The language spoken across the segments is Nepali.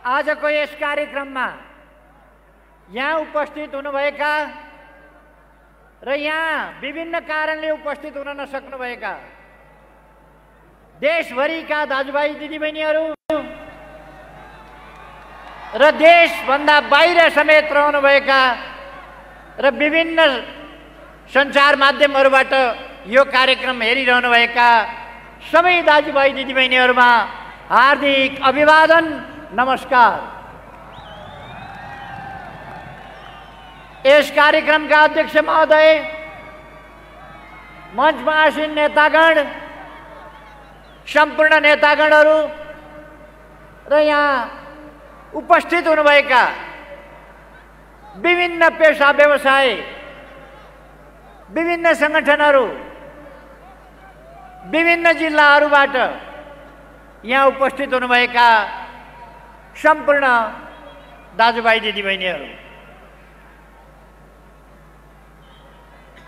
आजको यस कार्यक्रममा यहाँ उपस्थित हुनुभएका र यहाँ विभिन्न कारणले उपस्थित हुन नसक्नुभएका देशभरिका दाजुभाइ दिदीबहिनीहरू र देशभन्दा बाहिर समेत रहनुभएका र विभिन्न सञ्चार माध्यमहरूबाट यो कार्यक्रम हेरिरहनुभएका सबै दाजुभाइ दिदीबहिनीहरूमा हार्दिक अभिवादन, नमस्कार। यस कार्यक्रमका अध्यक्ष महोदय, मञ्चमा आसीन नेतागण, सम्पूर्ण नेतागणहरू र यहाँ उपस्थित हुनुभएका विभिन्न पेशा व्यवसाय, विभिन्न सङ्गठनहरू, विभिन्न जिल्लाहरूबाट यहाँ उपस्थित हुनुभएका सम्पूर्ण दाजुभाइ दिदीबहिनीहरू,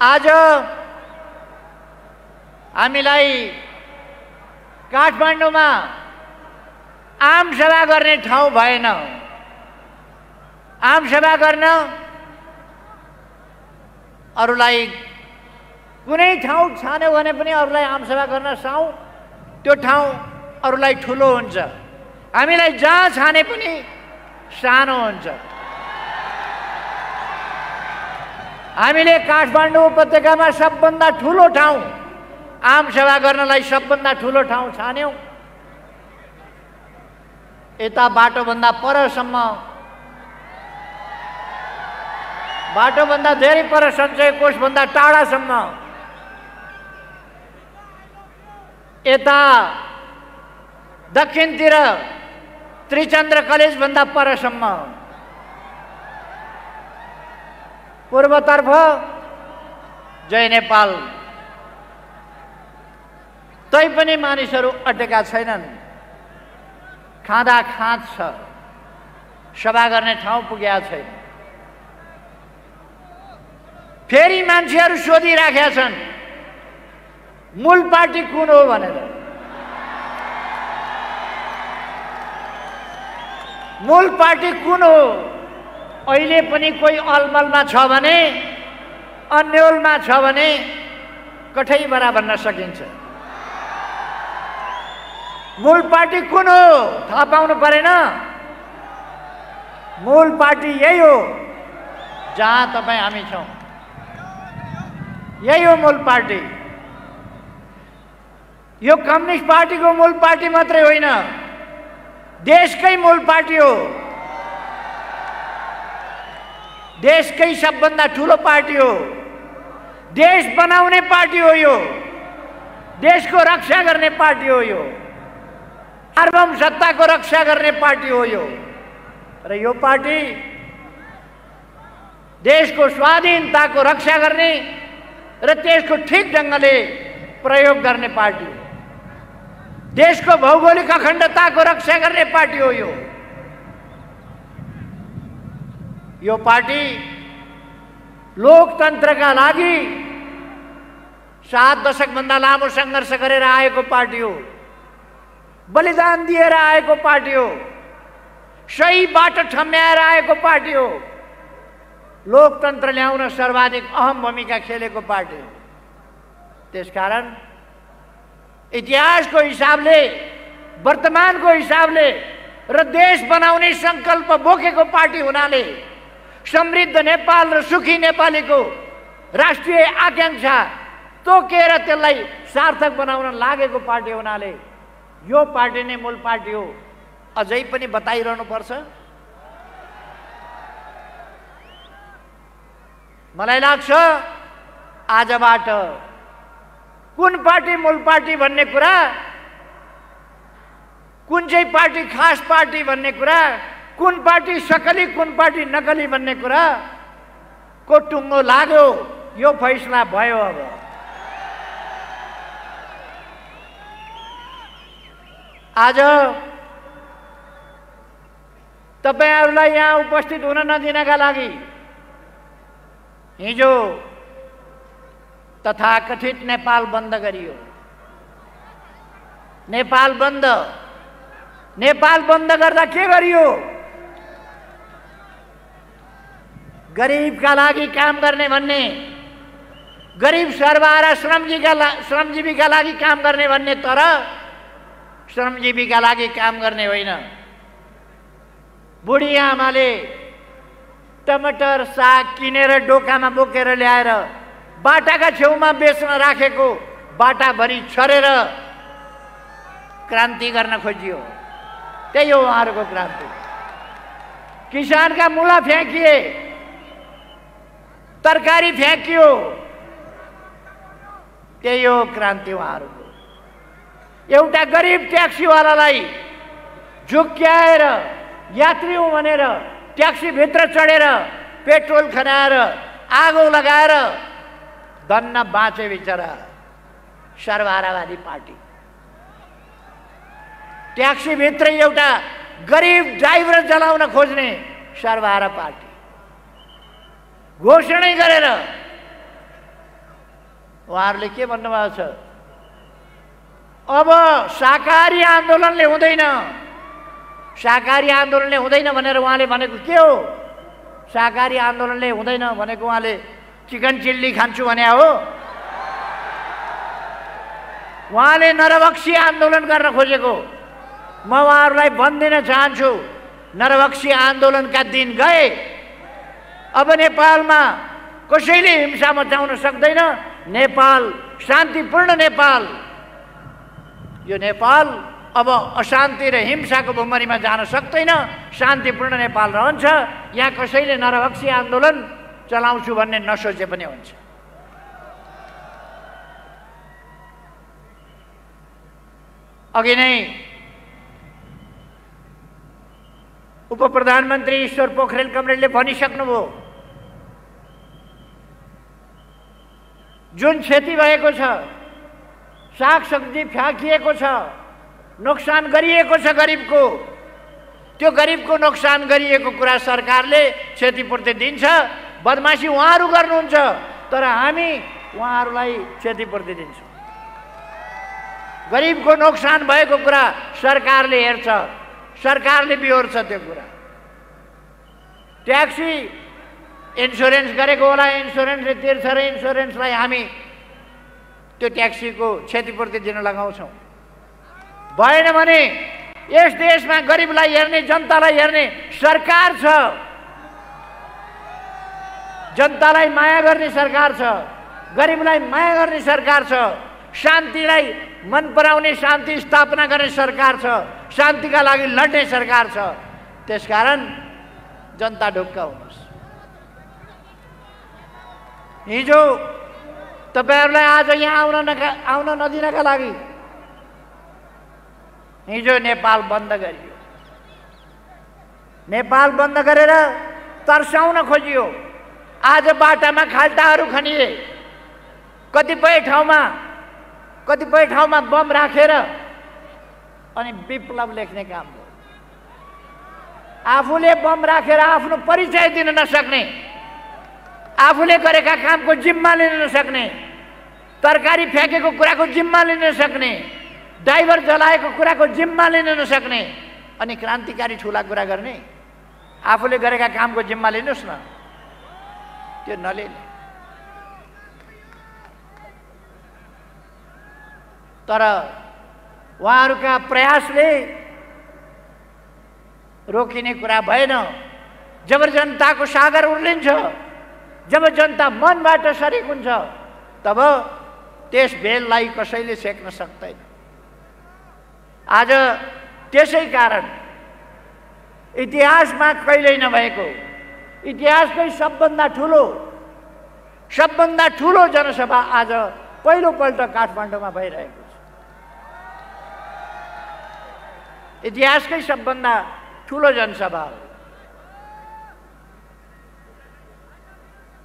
आज हामीलाई काठमाडौँमा आम सभा गर्ने ठाउँ भएन। आम सभा गर्न अरूलाई कुनै ठाउँ छान्यो भने पनि अरूलाई आम सभा गर्न साउँ, त्यो ठाउँ अरूलाई ठुलो हुन्छ। हामीलाई जहाँ छाने पनि सानो हुन्छ। हामीले काठमाडौँ उपत्यकामा सबभन्दा ठुलो ठाउँ, आम सभा गर्नलाई सबभन्दा ठुलो ठाउँ छान्यौँ। यता बाटोभन्दा परसम्म, बाटोभन्दा धेरै पर सञ्चय कोषभन्दा टाढासम्म, यता दक्षिणतिर त्रिचन्द्र कलेजभन्दा परसम्म, पूर्वतर्फ जय नेपाल। तैपनि मानिसहरू अटेका छैनन्। खाँदा खाँच छ, सभा गर्ने ठाउँ पुगेका छैन। फेरि मान्छेहरू सोधिराखेका छन् मूल पार्टी कुन हो भनेर। मूल पार्टी कुन हो? अहिले पनि कोही अलमलमा छ भने, अन्यलमा छ भने कठैबरा भन्न सकिन्छ। मूल पार्टी कुन हो थाहा पाउनु परेन? मूल पार्टी यही हो जहाँ तपाईँ हामी छौँ। यही हो मूल पार्टी। यो कम्युनिस्ट पार्टीको मूल पार्टी मात्रै होइन, देशकै मूल पार्टी हो। देशकै सबभन्दा ठुलो पार्टी हो। देश बनाउने पार्टी हो यो। देशको रक्षा गर्ने पार्टी हो यो। सार्वभौम सत्ताको रक्षा गर्ने पार्टी हो यो। र यो पार्टी देशको स्वाधीनताको रक्षा गर्ने र त्यसको ठिक ढङ्गले प्रयोग गर्ने पार्टी हो। देशको भौगोलिक अखण्डताको रक्षा गर्ने पार्टी हो यो। यो पार्टी लोकतन्त्रका लागि 7 दशकभन्दा लामो सङ्घर्ष गरेर आएको पार्टी हो। बलिदान दिएर आएको पार्टी हो। सही बाटो ठम्याएर आएको पार्टी हो। लोकतन्त्र ल्याउन सर्वाधिक अहम भूमिका खेलेको पार्टी हो। त्यसकारण इतिहासको हिसाबले, वर्तमानको हिसाबले र देश बनाउने सङ्कल्प बोकेको पार्टी हुनाले, समृद्ध नेपाल र सुखी नेपालीको राष्ट्रिय आकाङ्क्षा तोकेर त्यसलाई सार्थक बनाउन लागेको पार्टी हुनाले यो पार्टी नै मूल पार्टी हो। अझै पनि बताइरहनु पर्छ? मलाई लाग्छ आजबाट कुन पार्टी मूल पार्टी भन्ने कुरा, कुन चाहिँ पार्टी खास पार्टी भन्ने कुरा, कुन पार्टी सकली कुन पार्टी नकली भन्ने कुरा को टुङ्गो लाग्यो। यो फैसला भयो। अब आज तपाईहरुलाई यहाँ उपस्थित हुन नदिनका लागि हिजो तथाकथित नेपाल बन्द गरियो। नेपाल बन्द नेपाल बन्द गर्दा के गरियो? गरिबका लागि काम गर्ने भन्ने, गरिब सर्वहारा श्रमजीवीका लागि काम गर्ने भन्ने, तर श्रमजीवीका लागि काम गर्ने होइन। बुढी आमाले टमाटर साग किनेर डोकामा बोकेर ल्याएर बाटाका छेउमा बेच्न राखेको बाटाभरि छरेर क्रान्ति गर्न खोजियो। त्यही हो उहाँहरूको क्रान्ति। किसानका मुला फ्याँकिए, तरकारी फ्याँकियो, त्यही हो क्रान्ति उहाँहरूको। एउटा गरिब ट्याक्सीवालालाई झुक्क्याएर यात्री हुँ भनेर ट्याक्सीभित्र चढेर पेट्रोल खनाएर आगो लगाएर धन्न बाँचे बिचरा सर्वहारावादी पार्टी। ट्याक्सीभित्र एउटा गरिब ड्राइभर जलाउन खोज्ने सर्वहारा पार्टी। घोषणै गरेर उहाँहरूले के भन्नुभएको छ? अब शाकाहारी आन्दोलनले हुँदैन, शाकाहारी आन्दोलनले हुँदैन भनेर उहाँले भनेको के हो? शाकाहारी आन्दोलनले हुँदैन भनेको उहाँले चिकन चिल्ली खान्छु भने हो? उहाँले नरभक्षी आन्दोलन गर्न खोजेको। म उहाँहरूलाई भनिदिन चाहन्छु, नरभक्षी आन्दोलनका दिन गए। अब नेपालमा कसैले हिंसा मचाउन सक्दैन। नेपाल शान्तिपूर्ण नेपाल। यो नेपाल अब अशान्ति र हिंसाको भुमरीमा जान सक्दैन। शान्तिपूर्ण नेपाल रहन्छ। यहाँ कसैले नरभक्षी आन्दोलन चलाउँछु भन्ने नसोचे पनि हुन्छ। अघि नै उप प्रधानमन्त्री ईश्वर पोखरेल कमरेलले भनिसक्नुभयो, जुन क्षति भएको छ, सागसब्जी फ्याँकिएको छ, नोक्सान गरिएको छ गरिबको, त्यो गरिबको नोक्सान गरिएको कुरा सरकारले क्षतिपूर्ति दिन्छ। बदमासी उहाँहरू गर्नुहुन्छ, तर हामी उहाँहरूलाई क्षतिपूर्ति दिन्छौँ। गरिबको नोक्सान भएको कुरा सरकारले हेर्छ, सरकारले बिहोर्छ त्यो कुरा। ट्याक्सी इन्सुरेन्स गरेको होला, इन्सुरेन्सले तिर्छ र इन्सुरेन्सलाई हामी त्यो ट्याक्सीको क्षतिपूर्ति दिन लगाउँछौँ। भएन भने यस देशमा गरिबलाई हेर्ने, जनतालाई हेर्ने सरकार छ, जनतालाई माया गर्ने सरकार छ, गरिबलाई माया गर्ने सरकार छ, शान्तिलाई मन पराउने, शान्ति स्थापना गर्ने सरकार छ, शान्तिका लागि लड्ने सरकार छ। त्यसकारण जनता ढुक्क हुनुहोस्। हिजो तपाईहरुलाई आज यहाँ आउन नदिनका लागि हिजो नेपाल बन्द गरियो। नेपाल बन्द गरेर तर्साउन खोजियो। आज बाटामा खाल्टाहरू खनिए। कतिपय ठाउँमा बम राखेर अनि विप्लव लेख्ने काम हो। आफूले बम राखेर आफ्नो परिचय दिन नसक्ने, आफूले गरेका कामको जिम्मा लिन नसक्ने, तरकारी फ्याँकेको कुराको जिम्मा लिन नसक्ने, ड्राइभर जलाएको कुराको जिम्मा लिन नसक्ने, अनि क्रान्तिकारी ठुला कुरा गर्ने। आफूले गरेका कामको जिम्मा लिनुहोस् न, त्यो नलिने। तर उहाँहरूका प्रयासले रोकिने कुरा भएन। जब जनताको सागर उर्लिन्छ, जब जनता मनबाट सरिक हुन्छ, तब त्यस बेललाई कसैले सेक्न सक्दैन। आज त्यसै कारण इतिहासमा कहिल्यै नभएको, इतिहासकै सबभन्दा ठुलो जनसभा आज पहिलोपल्ट काठमाडौँमा भइरहेको छ। इतिहासकै सबभन्दा ठुलो जनसभा हो।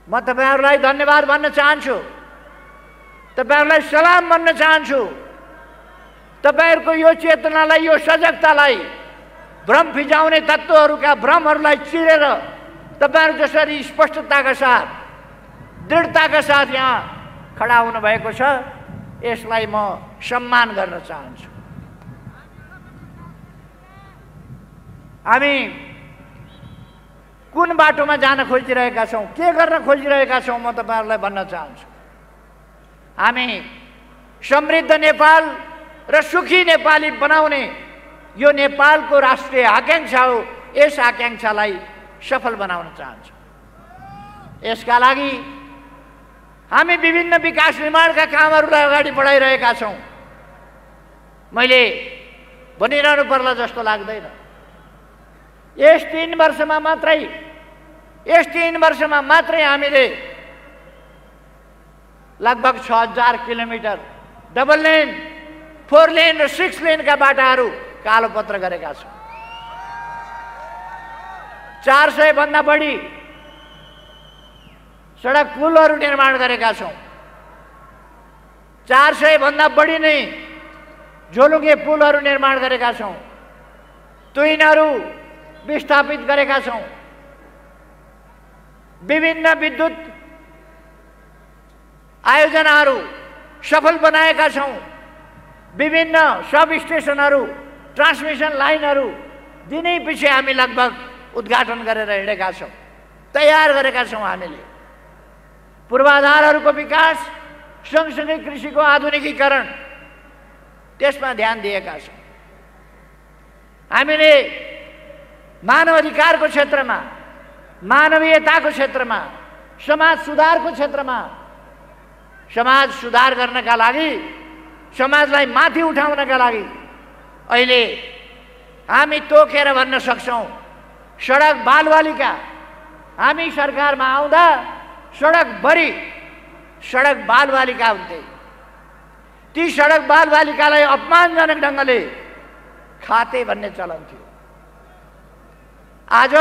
म तपाईहरुलाई धन्यवाद भन्न चाहन्छु, तपाईहरुलाई सलाम भन्न चाहन्छु। तपाईहरुको यो चेतनालाई, यो सजगतालाई, भ्रम फिजाउने तत्त्वहरूका भ्रमहरूलाई चिरेर तपाईहरु जसरी स्पष्टताका साथ, दृढताका साथ यहाँ खडा हुनु भएको छ, यसलाई म सम्मान गर्न चाहन्छु। हामी कुन बाटोमा जान खोजिरहेका छौं, के गर्न खोजिरहेका छौं, म तपाईहरुलाई भन्न चाहन्छु। हामी समृद्ध नेपाल र सुखी नेपाली बनाउने यो नेपालको राष्ट्रिय आकांक्षा हो। यस आकांक्षालाई सफल बनाउन चाहन्छौं। यसका लागि हामी विभिन्न विकास निर्माणका कामहरूलाई अगाडि बढाइरहेका छौं। मैले भनिरहनु पर्ला जस्तो लाग्दैन। यस 3 वर्षमा मात्रै हामीले लगभग 6000 किलोमिटर डबल लेन, 4 लेन र 6 लेनका बाटाहरू कालोपत्र गरेका छौं। 400 भन्दा बढी सडक पुलहरू निर्माण गरेका छौं। 400 भन्दा बढी नै झोलुङ्गे पुलहरू निर्माण गरेका छौं। तुइनहरू विस्थापित गरेका छौं। विभिन्न विद्युत आयोजनाहरू सफल बनाएका छौं। विभिन्न सब स्टेशनहरू, ट्रान्समिसन लाइनहरू दिनै पछि हामी लगभग उद्घाटन गरेर हिँडेका छौं, तयार गरेका छौं। हामीले पूर्वाधारहरूको विकास सँगसँगै कृषिको आधुनिकीकरण त्यसमा ध्यान दिएका छौं। हामीले मानव अधिकारको क्षेत्रमा, मानवीयताको क्षेत्रमा, समाज सुधारको क्षेत्रमा, समाज सुधार गर्नका लागि, समाजलाई माथि उठाउनका लागि अहिले हामी तोकेर भन्न सक्छौं, सडक बालबालिका। हामी सरकारमा आउँदा सडकभरि सडक बालबालिका हुन्थे। ती सडक बालबालिकालाई अपमानजनक ढंगले खाते भन्ने चलन थियो। आज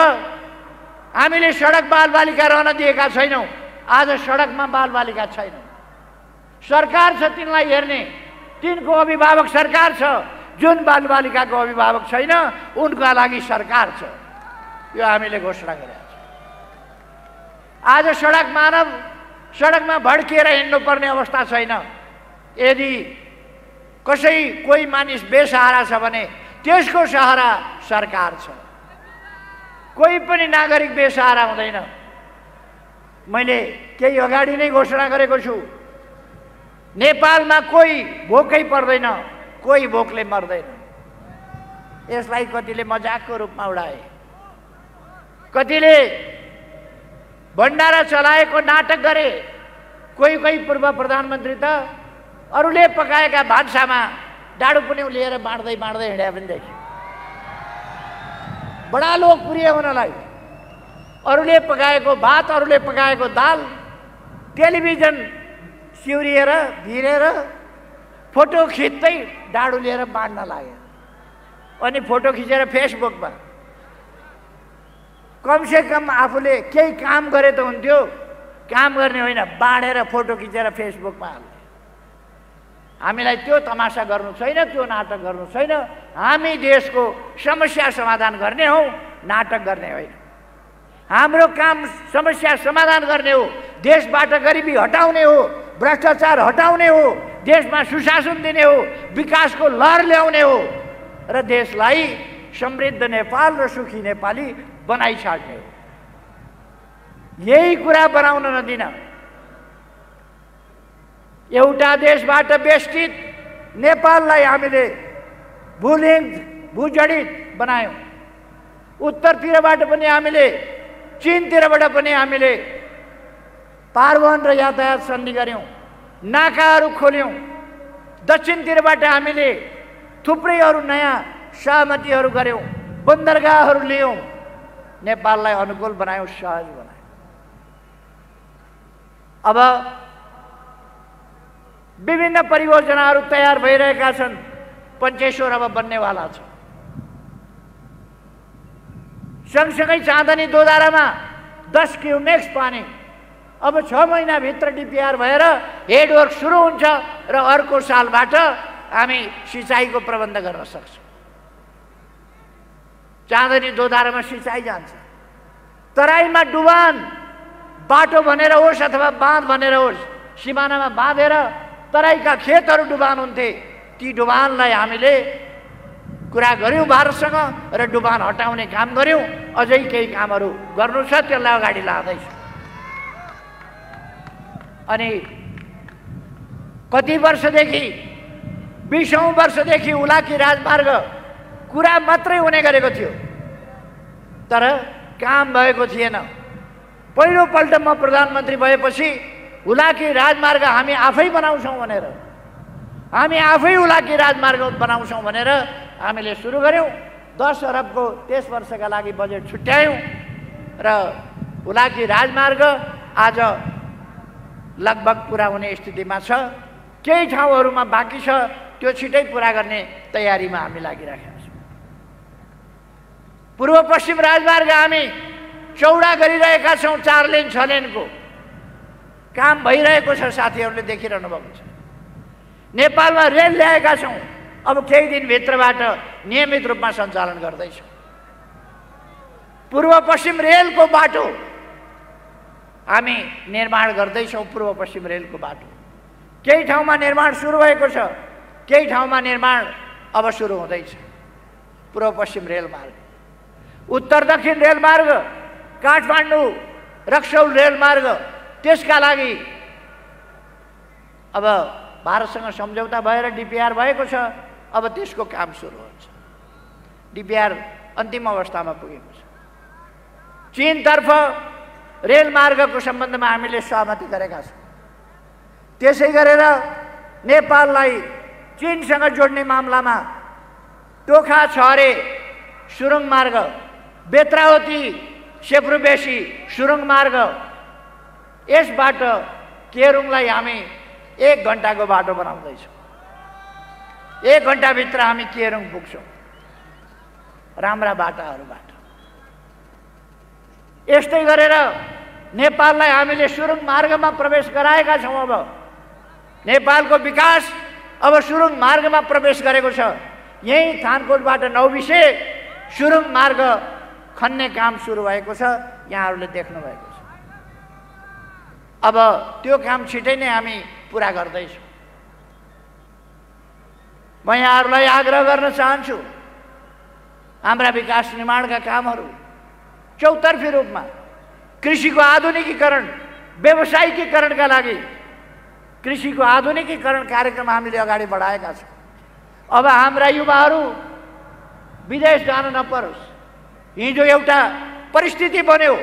हामीले सडक बालबालिका रहन दिएका छैनौं। आज सडकमा बालबालिका छैनन्। सरकार छ तिनलाई हेर्ने, तिनको अभिभावक सरकार छ। जुन बालबालिकाको अभिभावक छैन उनका लागि सरकार छ। यो हामीले घोषणा गरेका छौं। आज सडकमा भड्किएर हिँड्नु पर्ने अवस्था छैन। यदि कोही मानिस बेसहारा छ भने त्यसको सहारा सरकार छ। कोही पनि नागरिक बेसहारा हुँदैन। मैले केही अगाडि नै घोषणा गरेको छु, नेपालमा कोही भोकै पर्दैन, कोही भोकले मर्दैन। यसलाई कतिले मजाकको रूपमा उडाए, कतिले भण्डारा चलाएको नाटक गरे। कोही पूर्व प्रधानमन्त्री त अरूले पकाएका भान्सामा डाडु पनि लिएर बाँड्दै हिँड्या पनि देखे। बडा लोकप्रिय हुनलाई अरूले पकाएको भात, अरूले पकाएको दाल टेलिभिजन सिउरिएर भिरेर फोटो खिच्दै डाडु लिएर बाँड्न लाग्यो। अनि फोटो खिचेर फेसबुकमा, कमसे कम आफूले केही काम गरे त हुन्थ्यो। काम गर्ने होइन, बाँडेर फोटो खिचेर फेसबुकमा हाल्ने। हामीलाई त्यो तमासा गर्नु छैन, त्यो नाटक गर्नु छैन। हामी देशको समस्या समाधान गर्ने हौ, नाटक गर्ने होइन। हाम्रो काम समस्या समाधान गर्ने हो, देशबाट गरिबी हटाउने हो, भ्रष्टाचार हटाउने हो, देशमा सुशासन दिने हो, विकासको लहर ल्याउने हो र देशलाई समृद्ध नेपाल र सुखी नेपाली बनाइछाड्ने हो। यही कुरा बनाउन नदिन एउटा देशबाट बेष्टित नेपाललाई हामीले भूजडित बनायौं। उत्तरतिरबाट पनि हामीले, चीनतिरबाट पनि हामीले पारवहन र यातायात सन्धि गर्यौं, नाकाहरू खोल्यौं। दक्षिणतिरबाट हामीले थुप्रै अरू नयाँ सहमतिहरू गर्यौं, बन्दरगाहहरू ल्यायौं, नेपाललाई अनुकूल बनायौं, सहज बनायौं। अब विभिन्न परियोजनाहरू तयार भइरहेका छन्। पञ्चेश्वर अब बन्नेवाला छ। सँगसँगै चाँदनी दोधारामा 10 क्युमेक्स पानी अब 6 महिनाभित्र डिपिआर भएर हेडवर्क सुरु हुन्छ र अर्को सालबाट हामी सिँचाइको प्रबन्ध गर्न सक्छौं। चाँदनी दोधारामा सिँचाइ जान्छ। तराईमा डुबान बाटो भनेर होस् अथवा बाँध भनेर होस्, सिमानामा बाँधेर तराईका खेतहरू डुबान हुन्थे। ती डुबानलाई हामीले कुरा गर्यौँ भारतसँग र डुबान हटाउने काम गर्यौँ। अझै केही कामहरू गर्नु छ, त्यसलाई अगाडि लाँदैछ। अनि कति वर्षदेखि 20औं वर्षदेखि हुलाकी राजमार्ग कुरा मात्रै हुने गरेको थियो, तर काम भएको थिएन। पहिलोपल्ट म प्रधानमन्त्री भएपछि हुलाकी राजमार्ग हामी आफै बनाउँछौँ भनेर, हामी आफै हुलाकी राजमार्ग बनाउँछौँ भनेर हामीले सुरु गर्यौँ। 10 अरबको 23 वर्षका लागि बजेट छुट्यायौँ र हुलाकी राजमार्ग आज लगभग पुरा हुने स्थितिमा छ। केही ठाउँहरूमा बाँकी छ, त्यो छिटै पुरा गर्ने तयारीमा हामी लागिरहेका छौँ। पूर्व पश्चिम राजमार्ग हामी चौडा गरिरहेका छौँ, 4 लेन 6 लेनको काम भइरहेको छ, साथीहरूले देखिरहनु भएको छ। नेपालमा रेल ल्याएका छौँ, अब केही दिनभित्रबाट नियमित रूपमा सञ्चालन गर्दैछौँ। पूर्व पश्चिम रेलको बाटो हामी निर्माण गर्दैछौँ। पूर्व पश्चिम रेलको बाटो केही ठाउँमा निर्माण सुरु भएको छ, केही ठाउँमा निर्माण अब सुरु हुँदैछ। पूर्व पश्चिम रेलमार्ग, उत्तर दक्षिण रेलमार्ग, काठमाडौँ रक्सौल रेलमार्ग, त्यसका लागि अब भारतसँग सम्झौता भएर डिपिआर भएको छ। अब त्यसको काम सुरु हुन्छ। डिपिआर अन्तिम अवस्थामा पुगेको छ। चीनतर्फ रेलमार्गको सम्बन्धमा हामीले सहमति गरेका छौँ। त्यसै गरेर नेपाललाई चीनसँग जोड्ने मामलामा टोखा छहरे सुरुङ मार्ग, बेत्रावती सेप्रुबेसी सुरुङ मार्ग, यसबाट केरुङलाई हामी 1 घण्टाको बाटो बनाउँदैछौँ। 1 घण्टाभित्र हामी केरुङ पुग्छौँ राम्रा बाटाहरूबाट। यस्तै गरेर नेपाललाई हामीले सुरुङ मार्गमा प्रवेश गराएका छौँ। अब नेपालको विकास अब सुरुङ मार्गमा प्रवेश गरेको छ। यही थानकोटबाट नौबिसे सुरुङ मार्ग खन्ने काम सुरु भएको छ, यहाँहरूले देख्नु भएको छ। अब त्यो काम छिटै नै हामी पुरा गर्दैछौँ। म यहाँहरूलाई आग्रह गर्न चाहन्छु, हाम्रा विकास निर्माणका कामहरू चौतर्फी रूपमा, कृषिको आधुनिकीकरण, व्यवसायिकीकरणका लागि कृषिको आधुनिकीकरण कार्यक्रम हामीले अगाडि बढाएका छौँ। अब हाम्रा युवाहरू विदेश जान नपरोस्। हिजो एउटा परिस्थिति बन्यो,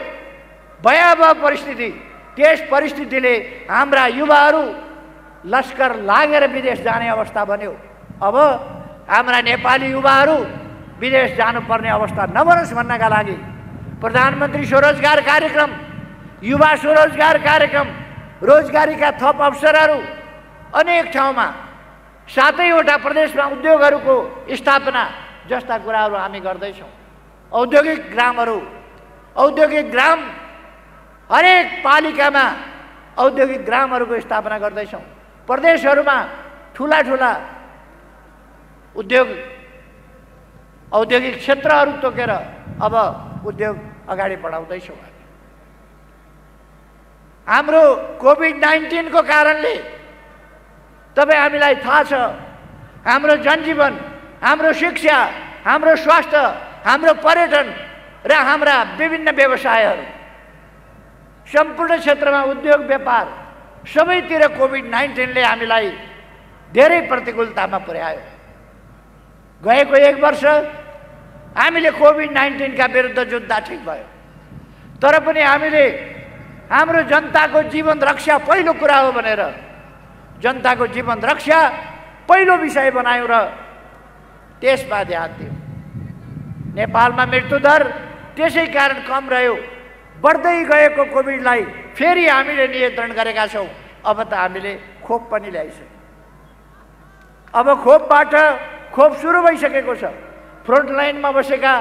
भयावह परिस्थिति, त्यस परिस्थितिले हाम्रा युवाहरू लस्कर लागेर विदेश जाने अवस्था बन्यो। अब हाम्रा नेपाली युवाहरू विदेश जानुपर्ने अवस्था नबनोस् भन्नका लागि प्रधानमन्त्री स्वरोजगार कार्यक्रम, युवा स्वरोजगार कार्यक्रम, रोजगारीका थप अवसरहरू अनेक ठाउँमा, 7वटा प्रदेशमा उद्योगहरूको स्थापना जस्ता कुराहरू हामी गर्दैछौँ। औद्योगिक ग्रामहरू, औद्योगिक ग्राम, हरेक पालिकामा औद्योगिक ग्रामहरूको स्थापना गर्दैछौँ। प्रदेशहरूमा ठुला ठुला औद्योगिक क्षेत्रहरू तोकेर अब उद्योग अगाडि बढाउँदैछौँ। हाम्रो कोभिड-19 को कारणले तपाईँ हामीलाई थाहा छ, हाम्रो जनजीवन, हाम्रो शिक्षा, हाम्रो स्वास्थ्य, हाम्रो पर्यटन र हाम्रा विभिन्न व्यवसायहरू, सम्पूर्ण क्षेत्रमा उद्योग व्यापार सबैतिर कोभिड-19 ले हामीलाई धेरै प्रतिकूलतामा पुर्यायो। गएको 1 वर्ष हामीले कोभिड-19 का विरुद्ध जुद्ध ठिक भयो, तर पनि हामीले हाम्रो जनताको जीवन रक्षा पहिलो कुरा हो भनेर जनताको जीवन रक्षा पहिलो विषय बनायौँ र त्यसमा ध्यान दियौँ। नेपालमा मृत्युदर त्यसै कारण कम रह्यो। बढ्दै गएको कोभिडलाई फेरि हामीले नियन्त्रण गरेका छौँ। अब त हामीले खोप पनि ल्याइसक्यौँ। अब खोप सुरु भइसकेको छ। फ्रन्ट लाइनमा बसेका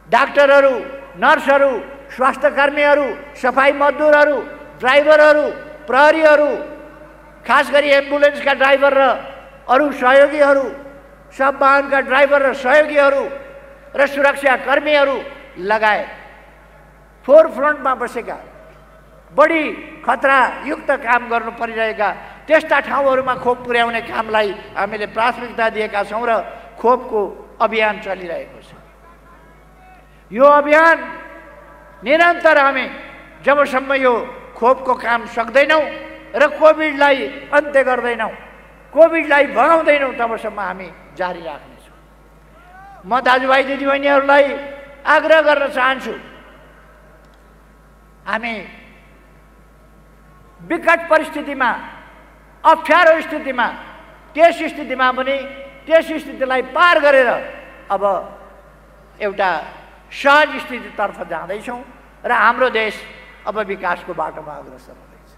डाक्टरहरू, नर्सहरू, स्वास्थ्यकर्मीहरू, सफाई मजदुरहरू, ड्राइभरहरू, प्रहरीहरू, खास गरी एम्बुलेन्सका ड्राइभर र अरू सहयोगीहरू, सब वाहनका ड्राइभर र सहयोगीहरू र सुरक्षा कर्मीहरू लगायत फोर फ्रन्टमा बसेका, बढी खतरायुक्त काम गर्नु परिरहेका त्यस्ता ठाउँहरूमा खोप पुर्याउने कामलाई हामीले प्राथमिकता दिएका छौँ र खोपको अभियान चलिरहेको छ। यो अभियान निरन्तर हामी जबसम्म यो खोपको काम सक्दैनौँ र कोभिडलाई अन्त्य गर्दैनौँ, कोभिडलाई भगाउँदैनौँ, तबसम्म हामी जारी राख्नेछौँ। म दाजुभाइ दिदीबहिनीहरूलाई आग्रह गर्न चाहन्छु, हामी विकट परिस्थितिमा, अप्ठ्यारो स्थितिमा, त्यस स्थितिमा पनि त्यस स्थितिलाई पार गरेर अब एउटा सहज स्थितितर्फ जाँदैछौँ र हाम्रो देश अब विकासको बाटोमा अग्रसर हुँदैछ।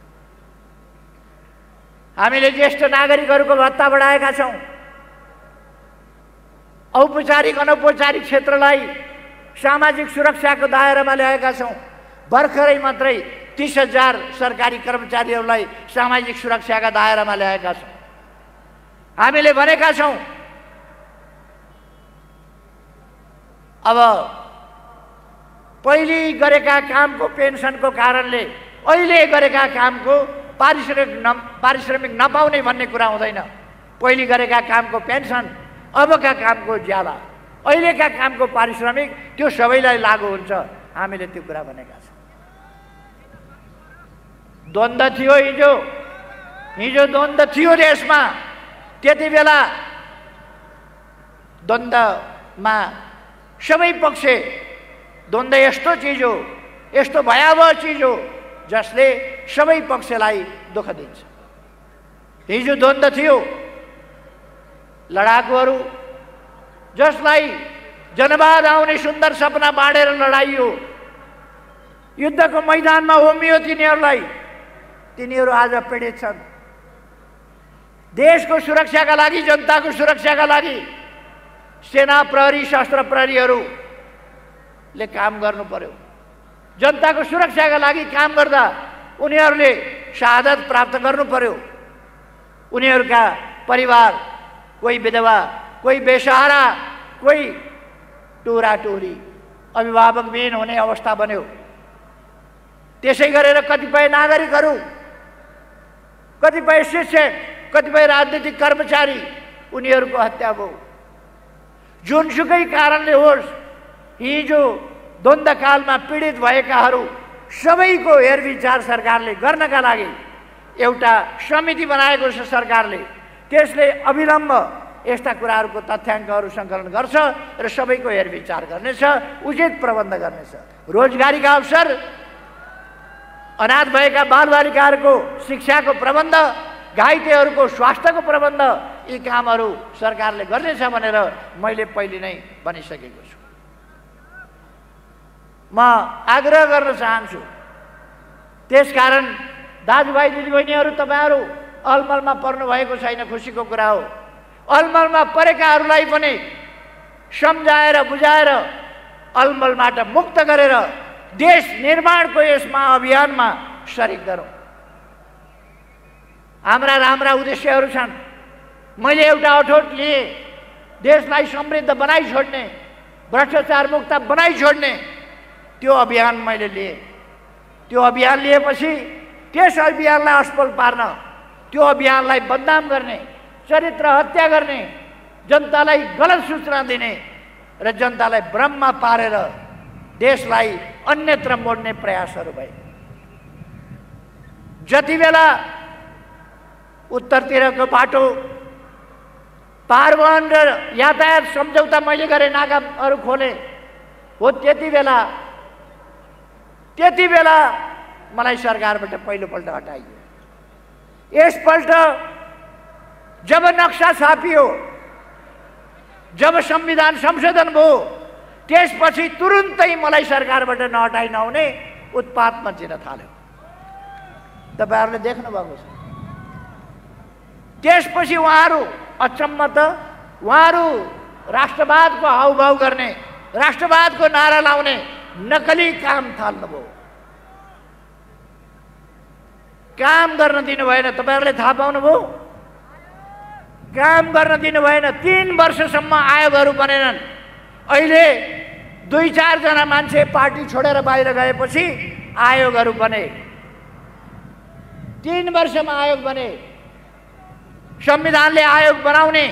हामीले ज्येष्ठ नागरिकहरूको भत्ता बढाएका छौँ। औपचारिक अनौपचारिक क्षेत्रलाई सामाजिक सुरक्षाको दायरामा ल्याएका छौँ। भर्खरै मात्रै 30,000 सरकारी कर्मचारीहरूलाई सामाजिक सुरक्षाका दायरामा ल्याएका छौँ। हामीले भनेका छौँ अब पहिले गरेका कामको पेन्सनको कारणले अहिले गरेका कामको पारिश्रमिक नपाउने भन्ने कुरा हुँदैन। पहिले गरेका कामको पेन्सन, अबका कामको ज्याला, अहिलेका कामको पारिश्रमिक, त्यो सबैलाई लागू हुन्छ। हामीले त्यो कुरा भनेका छौँ। द्वन्द्व थियो हिजो द्वन्द्व थियो देशमा। त्यति बेला द्वन्द्वमा सबै पक्ष, द्वन्द्व यस्तो चिज हो, यस्तो भयावह चिज हो जसले सबै पक्षलाई दुःख दिन्छ। हिजो द्वन्द्व थियो, लडाकुहरू जसलाई जनवाद आउने सुन्दर सपना बाँडेर लडाइयो, युद्धको मैदानमा होमियो तिनीहरू आज पीडित छन्। देशको सुरक्षाका लागि, जनताको सुरक्षाका लागि सेना प्रहरी, शस्त्र प्रहरीहरूले काम गर्नु पर्यो। जनताको सुरक्षाका लागि काम गर्दा उनीहरूले शहादत प्राप्त गर्नु पर्यो। उनीहरूका परिवार, कोही विधवा, कोही बेसहारा, कोही टोरा-टोरी, अभिभावकविहीन हुने अवस्था बन्यो। त्यसै गरेर कतिपय नागरिकहरू, कतिपय शिक्षक, कतिपय राजनीतिक कर्मचारी, उनीहरूको हत्या भयो। जुनसुकै कारणले होस्, हिजो द्वन्द्वकालमा पीडित भएकाहरू सबैको हेरविचार सरकारले गर्नका लागि एउटा समिति बनाएको छ सरकारले। त्यसले अविलम्ब यस्ता कुराहरूको तथ्याङ्कहरू सङ्कलन गर्छ र सबैको हेरविचार गर्नेछ, उचित प्रबन्ध गर्नेछ। रोजगारीका अवसर, अनाथ भएका बालबालिकाहरूको शिक्षाको प्रबन्ध, घाइतेहरूको स्वास्थ्यको प्रबन्ध, यी कामहरू सरकारले गर्नेछ भनेर मैले पहिले नै भनिसकेको छु। म आग्रह गर्न चाहन्छु, त्यसकारण दाजुभाइ दिदीबहिनीहरू, तपाईँहरू अलमलमा पर्नु भएको छैन, खुसीको कुरा हो। अलमलमा परेकाहरूलाई पनि सम्झाएर बुझाएर अलमलबाट मुक्त गरेर देश निर्माणको यस महाअभियानमा सरिक गरौँ। हाम्रा राम्रा उद्देश्यहरू छन्। मैले एउटा अठोट लिएँ, देशलाई समृद्ध बनाइ छोड्ने, भ्रष्टाचार मुक्त बनाइ छोड्ने त्यो अभियान मैले लिएँ। त्यो अभियान लिएपछि त्यस अभियानलाई असफल पार्न, त्यो अभियानलाई बदनाम गर्ने, चरित्र हत्या गर्ने, जनतालाई गलत सूचना दिने र जनतालाई भ्रममा पारेर देशलाई अन्यत्र मोड्ने प्रयासहरू भए। जति बेला उत्तरतिरको बाटो पारवहन र यातायात सम्झौता मैले गरेँ, नाकाहरू खोले हो, त्यति बेला मलाई सरकारबाट पहिलोपल्ट हटाइयो। यसपल्ट जब नक्सा छापियो, जब संविधान संशोधन भयो, त्यसपछि तुरुन्तै मलाई सरकारबाट नहटाइ नहुने उत्पात मचिन थाल्यो। तपाईहरुले देख्नु भएको छ। त्यसपछि उहाँहरू अचम्म त उहाँहरू राष्ट्रवादको हाउभाउ गर्ने, राष्ट्रवादको नारा लाउने नकली काम थाल्नुभयो। काम गर्न दिनु भएन। तपाईहरुले थाहा पाउनुभयो, काम गर्न दिनु भएन। 3 वर्षसम्म आयोगहरू बनेनन्। अहिले 2-4 जना मान्छे पार्टी छोडेर बाहिर गएपछि आयोगहरू बने। 3 वर्षमा आयोग बने। संविधानले आयोग बनाउने,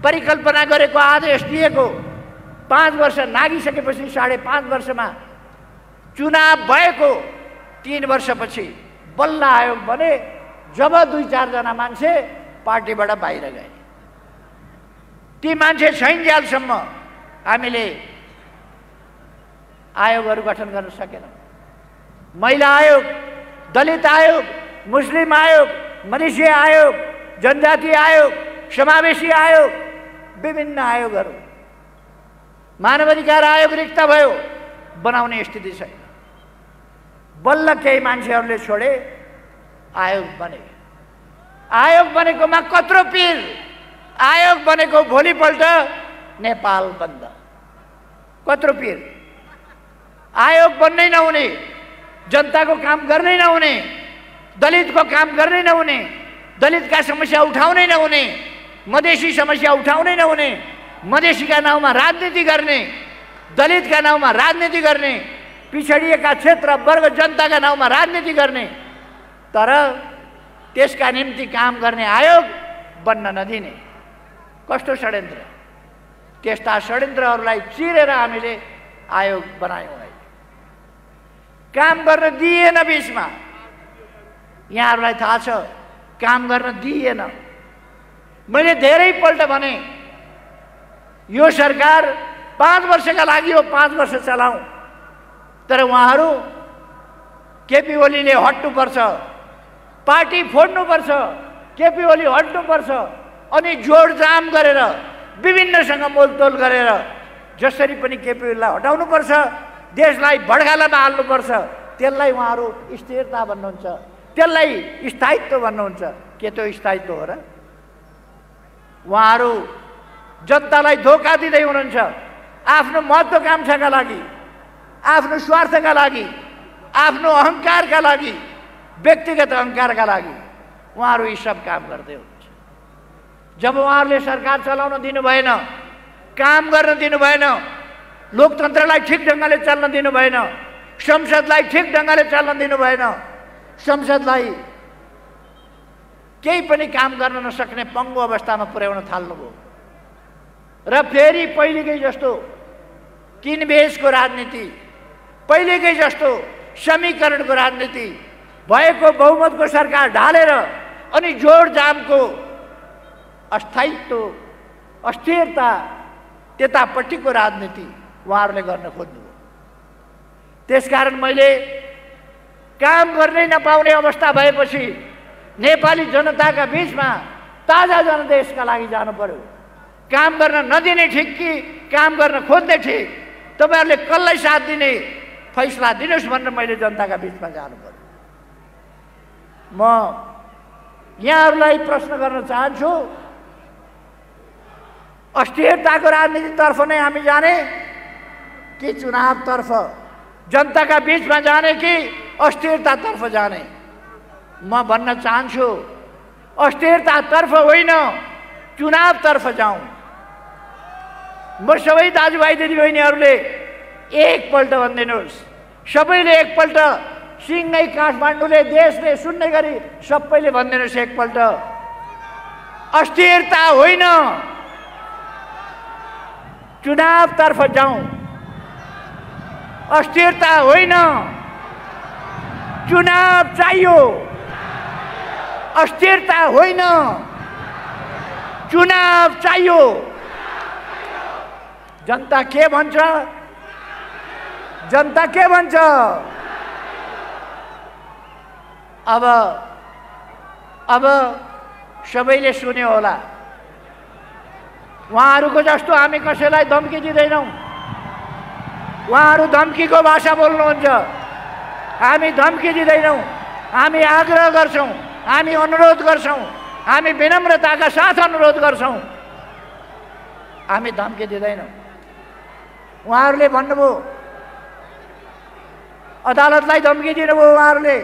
परिकल्पना गरेको आदेश दिएको 5 वर्ष नागिसकेपछि 5.5 वर्षमा चुनाव भएको 3 वर्षपछि बल्ल आयोग बने, जब 2-4 जना मान्छे पार्टीबाट बाहिर गए। ती मान्छे छैनन्जेलसम्म हामीले आयोगहरू गठन गर्न सकेनौँ। महिला आयोग, दलित आयोग, मुस्लिम आयोग, मधेसी आयोग, जनजाति आयोग, समावेशी आयोग, विभिन्न आयोगहरू, मानवाधिकार आयोग रिक्त भयो, बनाउने स्थिति छैन। बल्ल केही मान्छेहरूले छोडे, आयोग बने। आयोग बनेकोमा कत्रो पीर, आयोग बनेको भोलिपल्ट नेपाल बन्द। कत्रो पीर, आयोग बन्नै नहुने, जनताको काम गर्नै नहुने, दलितको काम गर्नै नहुने, दलितका समस्या उठाउनै नहुने, मधेसी समस्या उठाउनै नहुने, मधेसीका नाउँमा राजनीति गर्ने, दलितका नाउँमा राजनीति गर्ने, पिछडिएका क्षेत्र वर्ग जनताका नाउँमा राजनीति गर्ने, तर त्यसका निम्ति काम गर्ने आयोग बन्न नदिने। कस्तो षड्यन्त्र! त्यस्ता षड्यन्त्रहरूलाई चिरेर हामीले आयोग बनायौँ। काम गर्न दिएन, बीचमा यहाँहरूलाई थाहा छ, काम गर्न दिएन। मैले धेरैपल्ट भने यो सरकार 5 वर्षका लागि हो, 5 वर्ष चलाऊ, तर उहाँहरू केपी ओलीले हट्नुपर्छ, पार्टी फोड्नुपर्छ, केपी ओली हट्नुपर्छ, अनि जोडजाम गरेर विभिन्नसँग मोलतोल गरेर जसरी पनि केपी ओलीलाई हटाउनुपर्छ, देशलाई भड्गालामा हाल्नुपर्छ। त्यसलाई उहाँहरू स्थिरता भन्नुहुन्छ, त्यसलाई स्थायित्व भन्नुहुन्छ। के त्यो स्थायित्व हो र? उहाँहरू जनतालाई धोका दिँदै हुनुहुन्छ। आफ्नो महत्त्वाकांक्षाका लागि, आफ्नो स्वार्थका लागि, आफ्नो अहङ्कारका लागि, व्यक्तिगत अहङ्कारका लागि उहाँहरू यी सब काम गर्दै हुनुहुन्छ। जब उहाँहरूले सरकार चलाउन दिनु भएन, काम गर्न दिनु भएन, लोकतन्त्रलाई ठिक ढङ्गले चल्न दिनु भएन, संसदलाई ठिक ढङ्गले चल्न दिनु भएन, संसदलाई केही पनि काम गर्न नसक्ने पङ्गु अवस्थामा पुर्याउन थाल्नुभयो र फेरि पहिलेकै जस्तो किनबेचको राजनीति, पहिलेकै जस्तो समीकरणको राजनीति, भएको बहुमतको सरकार ढालेर अनि जोडजामको अस्थायित्व, अस्थिरता, त्यतापट्टिको राजनीति उहाँहरूले गर्न खोज्नुभयो। त्यसकारण मैले काम गर्नै नपाउने अवस्था भएपछि नेपाली जनताका बीचमा ताजा जनादेशका लागि जानु पर्यो। काम गर्न नदिने ठिक कि काम गर्न खोज्ने ठिक, तपाईँहरूले कसलाई साथ दिने फैसला दिनुहोस् भनेर मैले जनताका बीचमा जानु पर्यो। म यहाँहरूलाई प्रश्न गर्न चाहन्छु, अस्थिरताको राजनीतितर्फ नै हामी जाने कि चुनावतर्फ, जनताका बीचमा जाने कि अस्थिरतातर्फ जाने? म भन्न चाहन्छु अस्थिरतातर्फ होइन, चुनावतर्फ जाउँ। म सबै दाजुभाइ दिदीबहिनीहरूले एकपल्ट भनिदिनुहोस्, सबैले एकपल्ट, सिंहै काठमाडौँले देशले सुन्ने गरी सबैले भनिदिनुहोस् एकपल्ट, अस्थिरता होइन, चुनावतर्फ जाउँ। अस्थिरता होइन, चुनाव चाहियो। अस्थिरता होइन, चुनाव चाहियो। जनता के भन्छ? जनता के भन्छ? अब सबैले सुन्यो होला। उहाँहरूको जस्तो हामी कसैलाई धम्की दिँदैनौँ। उहाँहरू धम्कीको भाषा बोल्नुहुन्छ, हामी धम्की दिँदैनौँ। हामी आग्रह गर्छौँ, हामी अनुरोध गर्छौँ, हामी विनम्रताका साथ अनुरोध गर्छौँ, हामी धम्की दिँदैनौँ। उहाँहरूले भन्नुभयो, अदालतलाई धम्की दिनुभयो उहाँहरूले,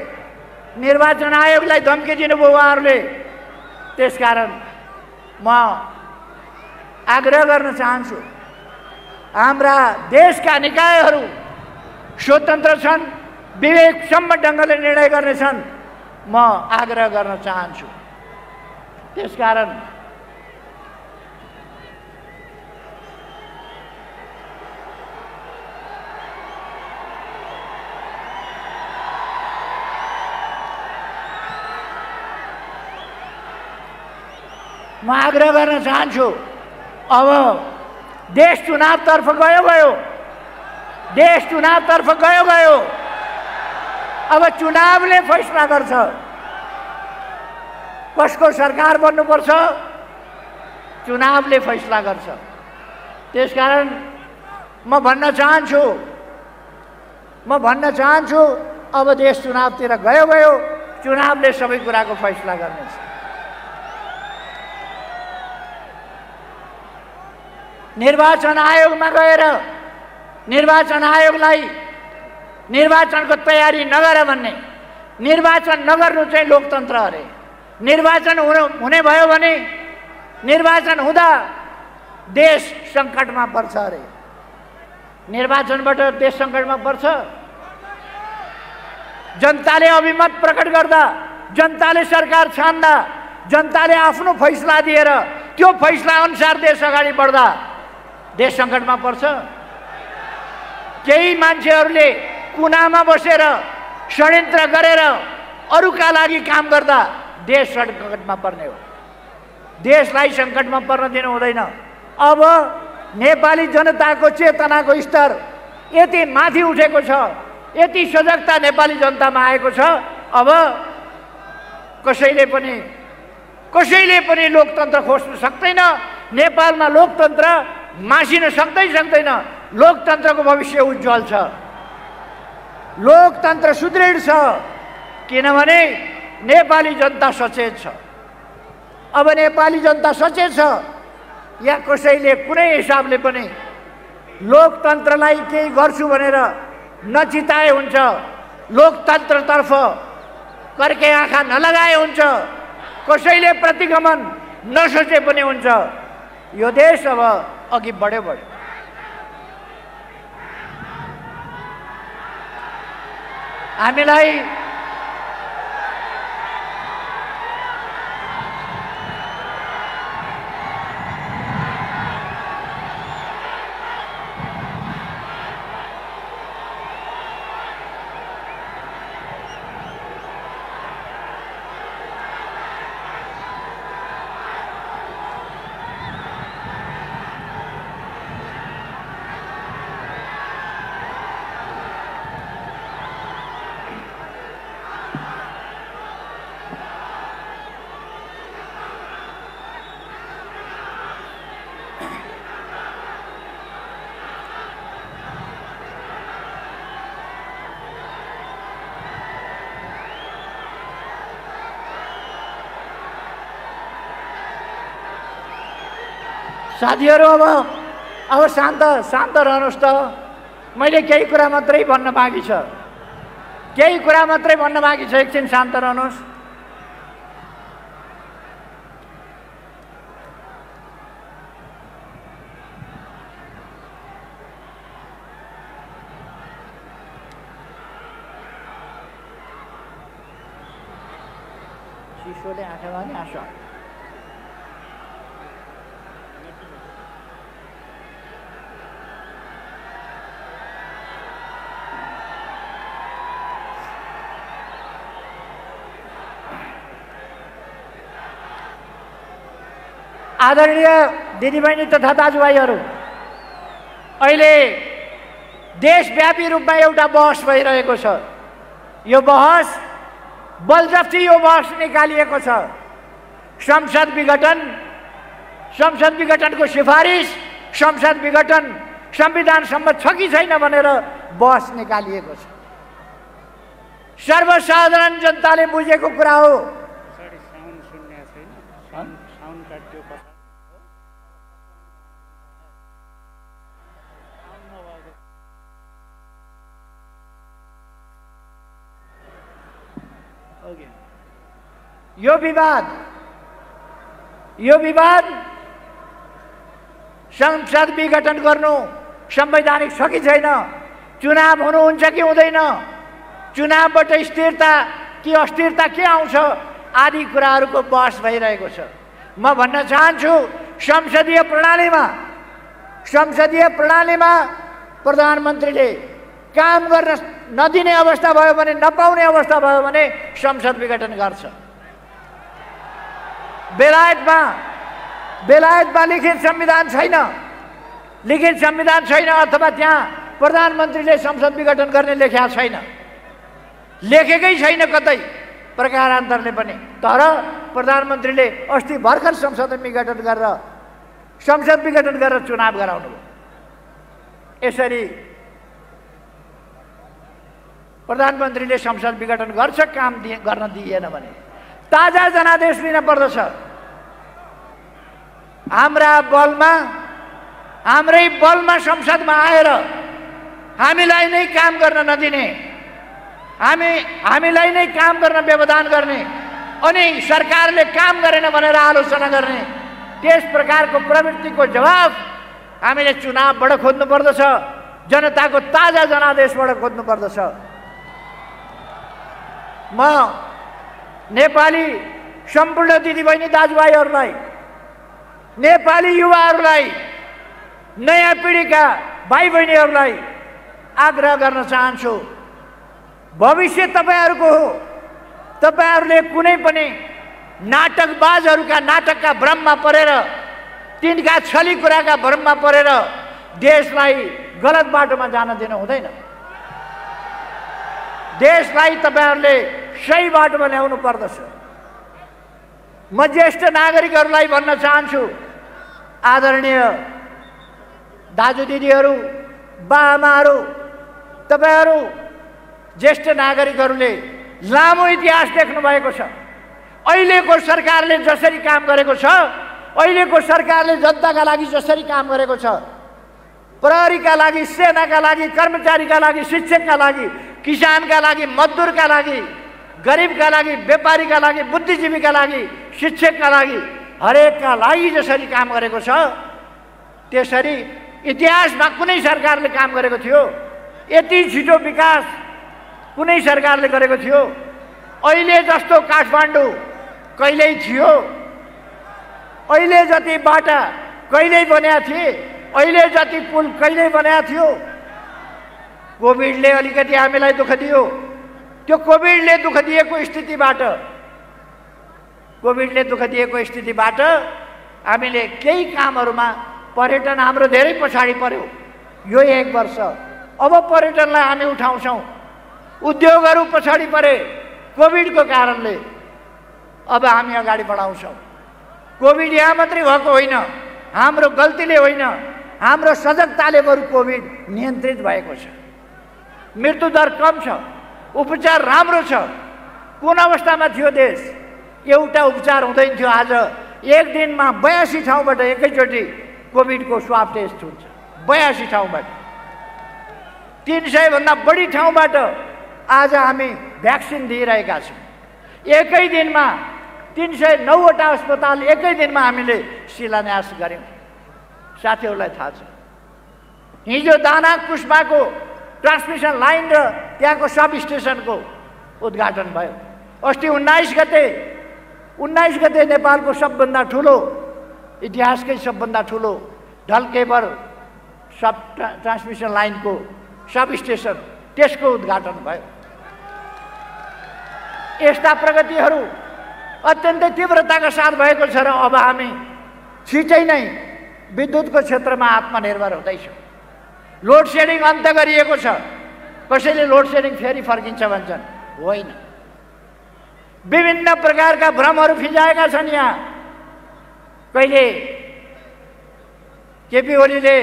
निर्वाचन आयोगलाई धम्की दिनुभयो उहाँहरूले। त्यसकारण म आग्रह गर्न चाहन्छु, हाम्रा देशका निकायहरू स्वतन्त्र छन्, विवेकसम्म ढङ्गले निर्णय गर्नेछन्, म आग्रह गर्न चाहन्छु। त्यसकारण म आग्रह गर्न चाहन्छु, अब देश चुनावतर्फ गयो, देश चुनावतर्फ गयो। अब चुनावले फैसला गर्छ कसको सरकार बन्नुपर्छ, चुनावले फैसला गर्छ। त्यसकारण म भन्न चाहन्छु अब देश चुनावतिर गयो, चुनावले सबै कुराको फैसला गर्नेछ। निर्वाचन आयोगमा गएर निर्वाचन आयोगलाई निर्वाचनको तयारी नगर भन्ने, निर्वाचन नगर्नु चाहिँ लोकतन्त्र अरे। निर्वाचन हुने भयो भने निर्वाचन हुँदा देश सङ्कटमा पर्छ अरे। निर्वाचनबाट देश सङ्कटमा पर्छ। जनताले अभिमत प्रकट गर्दा, जनताले सरकार छान्दा, जनताले आफ्नो फैसला दिएर त्यो फैसला अनुसार देश अगाडि बढ्दा देश सङ्कटमा पर्छ। केही मान्छेहरूले कुनामा बसेर षड्यन्त्र गरेर अरूका लागि काम गर्दा देश सङ्कटमा पर्ने हो। देशलाई सङ्कटमा पर्न दिनु हुँदैन। अब नेपाली जनताको चेतनाको स्तर यति माथि उठेको छ, यति सजगता नेपाली जनतामा आएको छ। अब कसैले पनि लोकतन्त्र खोज्न सक्दैन। नेपालमा लोकतन्त्र मासिन सक्दैन। लोकतन्त्रको भविष्य उज्जवल छ, लोकतन्त्र सुदृढ छ, किनभने नेपाली जनता सचेत छ। अब नेपाली जनता सचेत छ, या कसैले कुनै हिसाबले पनि लोकतन्त्रलाई केही गर्छु भनेर नचिताए हुन्छ, लोकतन्त्रतर्फ कर्के आँखा नलगाए हुन्छ, कसैले प्रतिगमन नसोचे पनि हुन्छ। यो देश अब अघि बढ्यो। हामीलाई साथीहरू अब शान्त रहनुहोस् त। मैले केही कुरा मात्रै भन्न बाँकी छ, एकछिन शान्त रहनुहोस्। शिशुले आँखामा नि आँसु आदरणीय दिदीबहिनी तथा दाजुभाइहरू, अहिले देशव्यापी रूपमा एउटा बहस भइरहेको छ। यो बहस बलजफ्ती यो बहस निकालिएको छ। संसद विघटनको सिफारिस, संसद विघटन संविधान सम्मत छ कि छैन भनेर बहस निकालिएको छ। सर्वसाधारण जनताले बुझेको कुरा हो। यो विवाद संसद विघटन गर्नु संवैधानिक छ कि छैन, चुनाव हुनुहुन्छ कि हुँदैन, चुनावबाट स्थिरता कि अस्थिरता के आउँछ आदि कुराहरूको बहस भइरहेको छ। म भन्न चाहन्छु, संसदीय प्रणालीमा प्रधानमन्त्रीले काम गर्न नदिने अवस्था भयो भने, नपाउने अवस्था भयो भने संसद विघटन गर्छ। बेलायतमा लिखित संविधान छैन, लिखित संविधान छैन अथवा त्यहाँ प्रधानमन्त्रीले संसद विघटन गर्ने लेखेको छैन, लेखेकै छैन कतै प्रकारान्तरले पनि। तर प्रधानमन्त्रीले अस्ति भर्खर संसद विघटन गरेर चुनाव गराउनु भयो। यसरी प्रधानमन्त्रीले संसद विघटन गर्छ, काम गर्न दिएन भने ताजा जनादेश लिन पर्दछ। हाम्रै बलमा संसदमा आएर हामीलाई नै काम गर्न नदिने, हामीलाई नै काम गर्न व्यवधान गर्ने अनि सरकारले काम गरेन भनेर आलोचना गर्ने त्यस प्रकारको प्रवृत्तिको जवाफ हामीले चुनावबाट खोज्नु पर्दछ, जनताको ताजा जनादेशबाट खोज्नु पर्दछ। म नेपाली सम्पूर्ण दिदीबहिनी दाजुभाइहरूलाई, नेपाली युवाहरूलाई, नयाँ पिँढीका भाइ बहिनीहरूलाई आग्रह गर्न चाहन्छु, भविष्य तपाईहरुको हो। तपाईहरुले कुनै पनि नाटकबाजहरूका नाटकका भ्रममा परेर, तिनका छली कुराका भ्रममा परेर देशलाई गलत बाटोमा जान दिनु हुँदैन। देशलाई तपाईहरुले सही बाटोमा ल्याउनु पर्दछ। म ज्येष्ठ नागरिकहरूलाई भन्न चाहन्छु, आदरणीय दाजु दिदीहरू, बाआमाहरू, तपाईहरु ज्येष्ठ नागरिकहरूले लामो इतिहास देख्नु भएको छ। अहिलेको सरकारले जसरी काम गरेको छ, अहिलेको सरकारले जनताका लागि जसरी काम गरेको छ, प्रहरीका लागि, सेनाका लागि, कर्मचारीका लागि, शिक्षकका लागि, किसानका लागि, मजदुरका लागि, गरिबका लागि, व्यापारीका लागि, बुद्धिजीवीका लागि, शिक्षकका लागि, हरेकका लागि जसरी काम गरेको छ त्यसरी इतिहासमा कुनै सरकारले काम गरेको थियो? यति छिटो विकास कुनै सरकारले गरेको थियो? अहिले जस्तो काठमाडौँ कहिल्यै थियो? अहिले जति बाटा कहिल्यै बनेका थिए? अहिले जति पुल कहिल्यै बनेका थियो? कोभिडले अलिकति हामीलाई दुःख दियो। त्यो कोभिडले दुःख दिएको स्थितिबाट हामीले केही कामहरुमा पर्यटन हाम्रो धेरै पछाडी पर्यो यो एक वर्ष। अब पर्यटनलाई हामी उठाउँछौं। उद्योगहरु पछाडी परे कोभिडको कारणले, अब हामी अगाडि बढाउँछौं। कोभिड यहाँ मात्रै भएको होइन, हाम्रो गल्तीले होइन, हाम्रो सजगताले बरु कोभिड नियन्त्रित भएको छ। मृत्यु दर कम छ, उपचार राम्रो छ। कुन अवस्थामा थियो देश? एउटा उपचार हुँदैन थियो। आज एक दिनमा 82 ठाउँबाट एकैचोटि कोभिडको स्वाब टेस्ट हुन्छ। 82 ठाउँबाट, 300 भन्दा बढी ठाउँबाट आज हामी भ्याक्सिन दिइरहेका छौं। एकै दिनमा 309 वटा अस्पताल एकै दिनमा हामीले शिलान्यास गर्यौं। साथीहरूलाई थाहा छ, हिजो दानाक कुस्माको ट्रान्समिसन लाइन र त्यहाँको सब स्टेशनको उद्घाटन भयो। अस्ति 19 गते नेपालको सबभन्दा ठुलो, इतिहासकै सबभन्दा ठुलो ढल्केबर सब ट्रान्समिसन लाइनको सब स्टेशन त्यसको उद्घाटन भयो। यस्ता प्रगतिहरू अत्यन्तै तीव्रताका साथ भएको छ र अब हामी छिटै नै विद्युतको क्षेत्रमा आत्मनिर्भर हुँदैछौँ। लोड सेडिङ अन्त गरिएको छ। कसैले लोड सेडिङ फेरि फर्किन्छ भन्छन्, होइन। विभिन्न प्रकारका भ्रमहरू फिजाएका छन् यहाँ। कहिले केपी ओलीले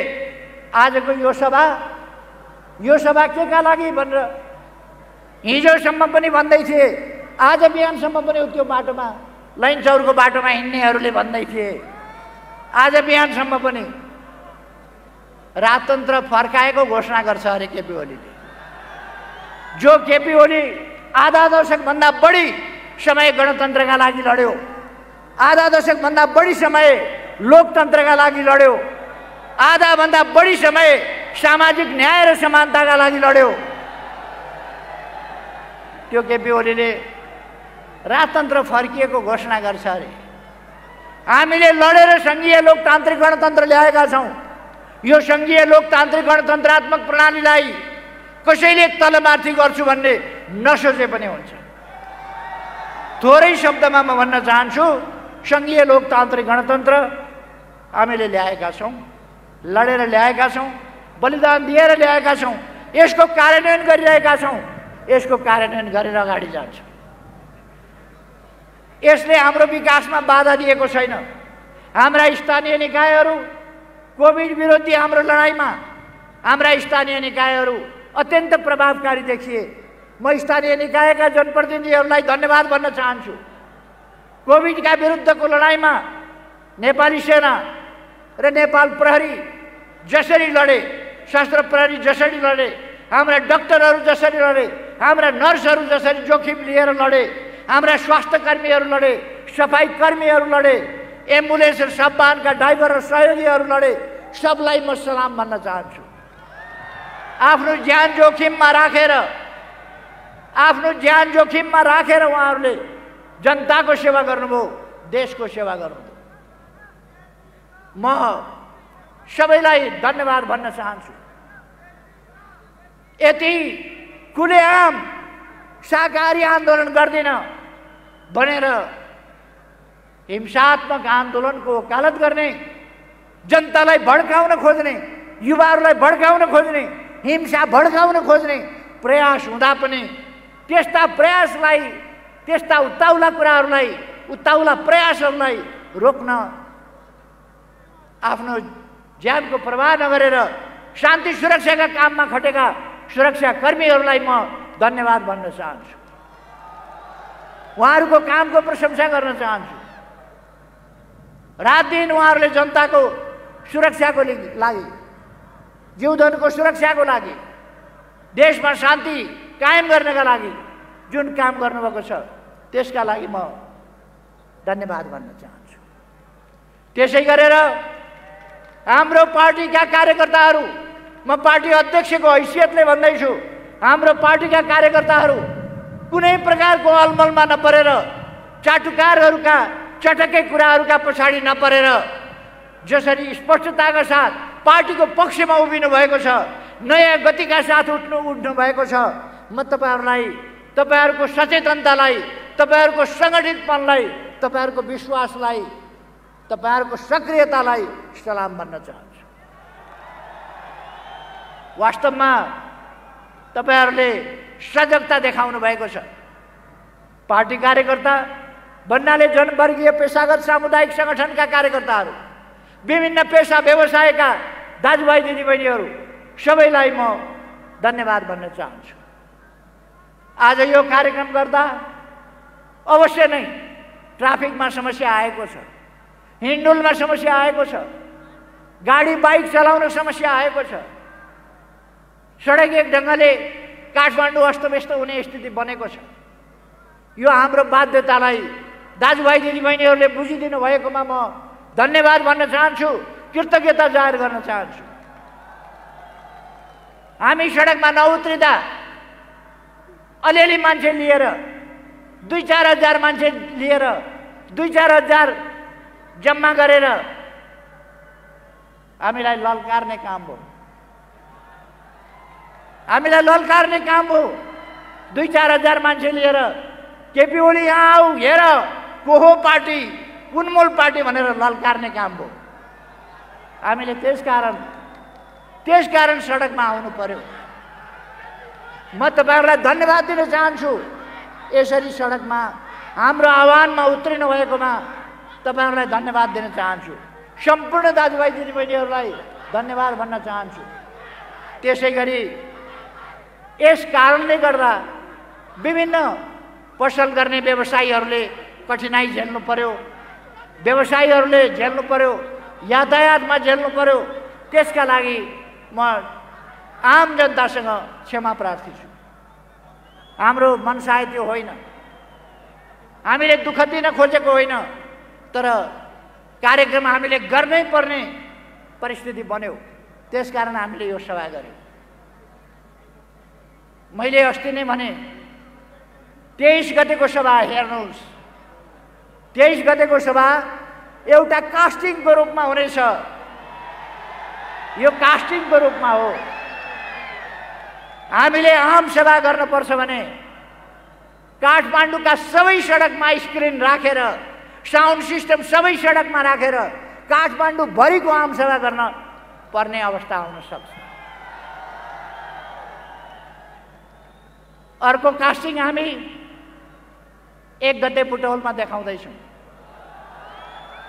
आजको यो सभा केका लागि भनेर हिजोसम्म पनि भन्दै थिए, आज बिहानसम्म पनि त्यो बाटोमा लाइन चौरको बाटोमा हिँड्नेहरूले भन्दै थिए। आज बिहानसम्म पनि राजतन्त्र फर्काएको घोषणा गर्छ अरे केपी ओलीले। जो केपी ओली आधा दशकभन्दा बढी समय गणतन्त्रका लागि लड्यो, आधा दशकभन्दा बढी समय लोकतन्त्रका लागि लड्यो, आधा भन्दा बढी समय सामाजिक न्याय र समानताका लागि लड्यो, त्यो केपी ओलीले राजतन्त्र फर्किएको घोषणा गर्छ अरे। हामीले लडेर संघीय लोकतान्त्रिक गणतन्त्र ल्याएका छौं। यो संघीय लोकतान्त्रिक गणतन्त्रात्मक प्रणालीलाई कसैले तलमाथि गर्छु भन्ने नसोचे पनि हुन्छ। थोरै शब्दमा म भन्न चाहन्छु, संघीय लोकतान्त्रिक गणतन्त्र हामीले ल्याएका छौँ, लडेर ल्याएका छौँ, बलिदान दिएर ल्याएका छौँ, यसको कार्यान्वयन गरिरहेका छौँ, यसको कार्यान्वयन गरेर अगाडि जान्छ। यसले हाम्रो विकासमा बाधा दिएको छैन। हाम्रा स्थानीय निकायहरू कोभिड विरोधी हाम्रो लडाइँमा हाम्रा स्थानीय निकायहरू अत्यन्त प्रभावकारी देखिए। म स्थानीय निकायका जनप्रतिनिधिहरूलाई धन्यवाद भन्न चाहन्छु। कोभिडका विरुद्धको लडाइँमा नेपाली सेना र नेपाल प्रहरी जसरी लडे, सशस्त्र प्रहरी जसरी लडे, हाम्रा डाक्टरहरू जसरी लडे, हाम्रा नर्सहरू जसरी जोखिम लिएर लडे, हाम्रा स्वास्थ्य कर्मीहरू लडे, सफाई कर्मीहरू लडे, एम्बुलेन्स र सबवाहनका ड्राइभर र सहयोगीहरू लडे, सबलाई म सलाम भन्न चाहन्छु। आफ्नो ज्यान जोखिममा राखेर उहाँहरूले जनताको सेवा गर्नुभयो, देशको सेवा गर्नुभयो। म सबैलाई धन्यवाद भन्न चाहन्छु। यति खुलेआम शाकाहारी आन्दोलन गर्दिन भनेर हिंसात्मक आन्दोलनको वकालत गर्ने, जनतालाई भड्काउन खोज्ने, युवाहरूलाई भड्काउन खोज्ने, हिंसा भड्काउन खोज्ने प्रयास हुँदा पनि त्यस्ता प्रयासलाई, त्यस्ता उत्ताउला कुराहरूलाई, उत्ताउला प्रयासहरूलाई रोक्न आफ्नो ज्यानको प्रवाह नगरेर शान्ति सुरक्षाका काममा खटेका सुरक्षा कर्मीहरूलाई म धन्यवाद भन्न चाहन्छु। उहाँहरूको कामको प्रशंसा गर्न चाहन्छु। रात दिन उहाँहरूले जनताको सुरक्षाको लागि, जीवधनको सुरक्षाको लागि, देशमा शान्ति कायम गर्नका लागि जुन काम गर्नुभएको छ त्यसका लागि म धन्यवाद भन्न चाहन्छु। त्यसै गरेर हाम्रो पार्टीका कार्यकर्ताहरू, म पार्टी अध्यक्षको हैसियतले भन्दैछु, हाम्रो पार्टीका कार्यकर्ताहरू कुनै प्रकारको अलमलमा नपरेर, चाटुकारहरूका चटकै कुराहरूका पछाडि नपरेर जसरी स्पष्टताका साथ पार्टीको पक्षमा उभिनु भएको छ, नयाँ गतिका साथ उठ्नु भएको छ, म तपाईहरूलाई, तपाईहरूको सचेतनतालाई, तपाईहरूको सङ्गठितपनलाई, तपाईहरूको विश्वासलाई, तपाईहरूको सक्रियतालाई सलाम भन्न चाहन्छु। वास्तवमा तपाईहरूले सजगता देखाउनु भएको छ। पार्टी कार्यकर्ता भन्नाले जनवर्गीय पेशागत सामुदायिक सङ्गठनका कार्यकर्ताहरू, विभिन्न पेशा व्यवसायका दाजुभाइ दिदीबहिनीहरू सबैलाई म धन्यवाद भन्न चाहन्छु। आज यो कार्यक्रम गर्दा अवश्य नै ट्राफिकमा समस्या आएको छ, हिँडडुलमा समस्या आएको छ, गाडी बाइक चलाउन समस्या आएको छ, सडक एक ढङ्गले काठमाडौँ अस्तव्यस्त हुने स्थिति बनेको छ। यो हाम्रो बाध्यतालाई दाजुभाइ दिदीबहिनीहरूले बुझिदिनु भएकोमा म धन्यवाद भन्न चाहन्छु, कृतज्ञता जाहेर गर्न चाहन्छु। हामी सडकमा नउत्रिँदा अलिअलि मान्छे लिएर, 2-4 हजार मान्छे लिएर, 2-4 हजार जम्मा गरेर हामीलाई ललकार्ने काम हो। हामीलाई ललकार्ने काम हो। 2-4 हजार मान्छे लिएर केपी ओली यहाँ आऊ, हेर को हो पार्टी, कुन मूल पार्टी भनेर ललकार्ने काम हो। हामीले त्यसकारण सडकमा आउनु पर्यो। म तपाईहरूलाई धन्यवाद दिन चाहन्छु। यसरी सडकमा हाम्रो आह्वानमा उत्रिनु भएकोमा तपाईहरूलाई धन्यवाद दिन चाहन्छु। सम्पूर्ण दाजुभाइ दिदीबहिनीहरूलाई धन्यवाद भन्न चाहन्छु। त्यसै गरी यस कारणले गर्दा विभिन्न पसल गर्ने व्यवसायीहरूले कठिनाइ झेल्नु पर्यो, व्यवसायीहरूले झेल्नु पर्यो, यातायातमा झेल्नु पर्यो। त्यसका लागि म आम जनतासँग क्षमा प्रार्थी छु। हाम्रो मनसाय त्यो होइन, हामीले दुःख दिन खोजेको होइन, तर कार्यक्रम हामीले गर्नै पर्ने परिस्थिति बन्यो। त्यसकारण हामीले यो सभा गर्यौँ। मैले अस्ति नै भने 23 गतेको सभा हेर्नुहोस्। 23 गतेको सभा एउटा कास्टिङको रूपमा हुनेछ। यो कास्टिङको रूपमा हो। हामीले आम सभा गर्नुपर्छ भने काठमाडौँका सबै सडकमा स्क्रिन राखेर, साउन्ड सिस्टम सबै सडकमा राखेर काठमाडौँ भरिको आमसभा गर्न पर्ने अवस्था आउन सक्छ। अर्को कास्टिङ हामी 1 गते बुटौलमा देखाउँदैछौँ।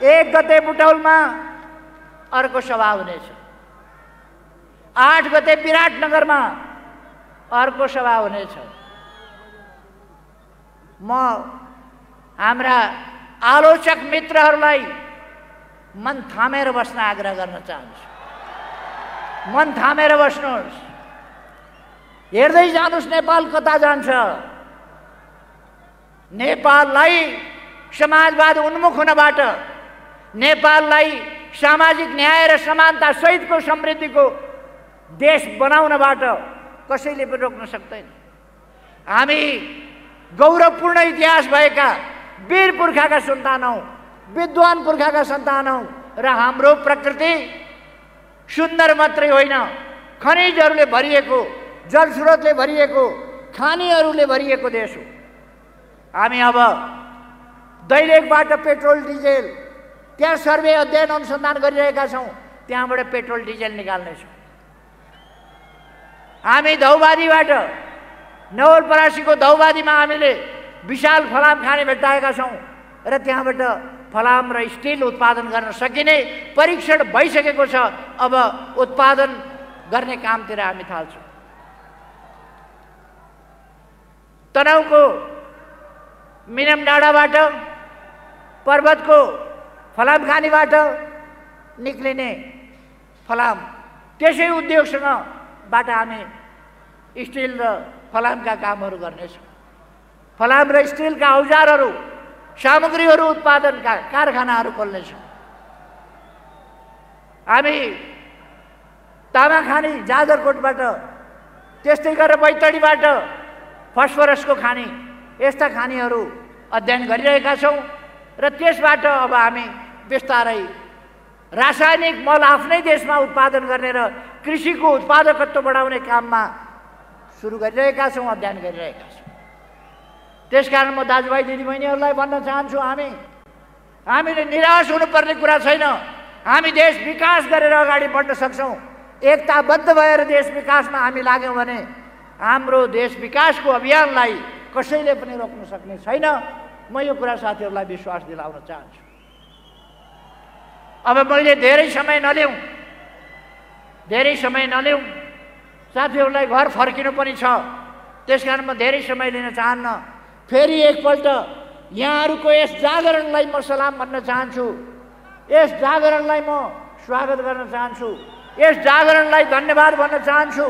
1 गते बुटौलमा अर्को सभा हुनेछ। 8 गते विराटनगरमा अर्को सभा हुनेछ। म हाम्रा आलोचक मित्रहरूलाई मन थामेर बस्न आग्रह गर्न चाहन्छु। मन थामेर बस्नुहोस्। हेर्दै जानुहोस् नेपाल कता जान्छ। नेपाललाई समाजवाद उन्मुख हुनबाट, नेपाललाई सामाजिक न्याय र समानता सहितको समृद्धिको देश बनाउनबाट कसैले पनि रोक्न सक्दैन। हामी गौरवपूर्ण इतिहास भएका वीर पुर्खाका सन्तान हौँ, विद्वान पुर्खाका सन्तान हौँ र हाम्रो प्रकृति सुन्दर मात्रै होइन, खनिजहरूले भरिएको, जलस्रोतले भरिएको, खानीहरूले भरिएको देश हो। हामी अब दैलेखबाट पेट्रोल डिजेल, त्यहाँ सर्वे अध्ययन अनुसन्धान गरिरहेका छौँ, त्यहाँबाट पेट्रोल डिजेल निकाल्नेछौँ। हामी धौबादीबाट, नवलपरासीको धौबादीमा हामीले विशाल फलाम खाने भेट्टाएका छौँ र त्यहाँबाट फलाम र स्टिल उत्पादन गर्न सकिने परीक्षण भइसकेको छ। अब उत्पादन गर्ने कामतिर हामी थाल्छौँ। तनहुँको मिनम डाँडाबाट, पर्वतको फलाम खानीबाट निक्लिने फलाम, त्यसै उद्योगसँगबाट हामी स्टिल र फलामका कामहरू गर्नेछौँ। फलाम र स्टिलका औजारहरू, सामग्रीहरू उत्पादनका कारखानाहरू खोल्नेछौँ। हामी तामाखानी जाजरकोटबाट, त्यस्तै गरेर बैतडीबाट फस्फरसको खानी, यस्ता खानीहरू अध्ययन गरिरहेका छौँ र त्यसबाट अब हामी बिस्तारै रासायनिक मल आफ्नै देशमा उत्पादन गर्ने र कृषिको उत्पादकत्व बढाउने काममा सुरु गरिरहेका छौँ, अध्ययन गरिरहेका छौँ। त्यसकारण म दाजुभाइ दिदीबहिनीहरूलाई भन्न चाहन्छु, हामीले निराश हुनुपर्ने कुरा छैन। हामी देश विकास गरेर अगाडि बढ्न सक्छौँ। एकताबद्ध भएर देश विकासमा हामी लाग्यौँ भने हाम्रो देश विकासको अभियानलाई कसैले पनि रोक्न सक्ने छैन। म यो कुरा साथीहरूलाई विश्वास दिलाउन चाहन्छु। अब मैले धेरै समय नलिउँ, साथीहरूलाई घर फर्किनु पनि छ, त्यसकारण म धेरै समय लिन चाहन्न। फेरि एकपल्ट यहाँहरूको यस जागरणलाई म सलाम भन्न चाहन्छु। यस जागरणलाई म स्वागत गर्न चाहन्छु। यस जागरणलाई धन्यवाद भन्न चाहन्छु।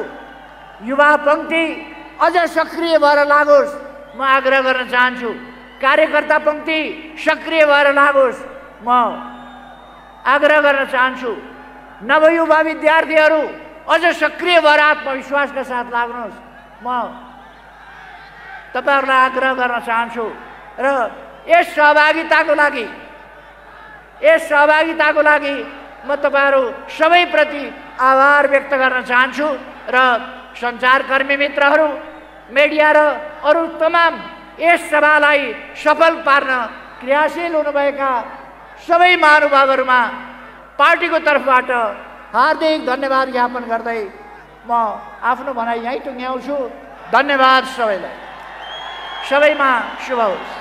युवा पङ्क्ति अझ सक्रिय भएर लागोस्, म आग्रह गर्न चाहन्छु। कार्यकर्ता पङ्क्ति सक्रिय भएर लागोस्, म आग्रह गर्न चाहन्छु। नवयुवा विद्यार्थीहरू अझ सक्रिय भएर आत्मविश्वासका साथ लाग्नुहोस्, म तपाईहरूलाई आग्रह गर्न चाहन्छु। र यस सहभागिताको लागि म तपाईहरू सबैप्रति आभार व्यक्त गर्न चाहन्छु र सञ्चारकर्मी मित्रहरू, मिडिया र अरू तमाम यस सभालाई सफल पार्न क्रियाशील हुनुभएका सबै महानुभावहरूमा पार्टीको तर्फबाट हार्दिक धन्यवाद ज्ञापन गर्दै म आफ्नो भनाइ यहीँ टुङ्ग्याउँछु। धन्यवाद सबैलाई। सबैमा शुभ होस्।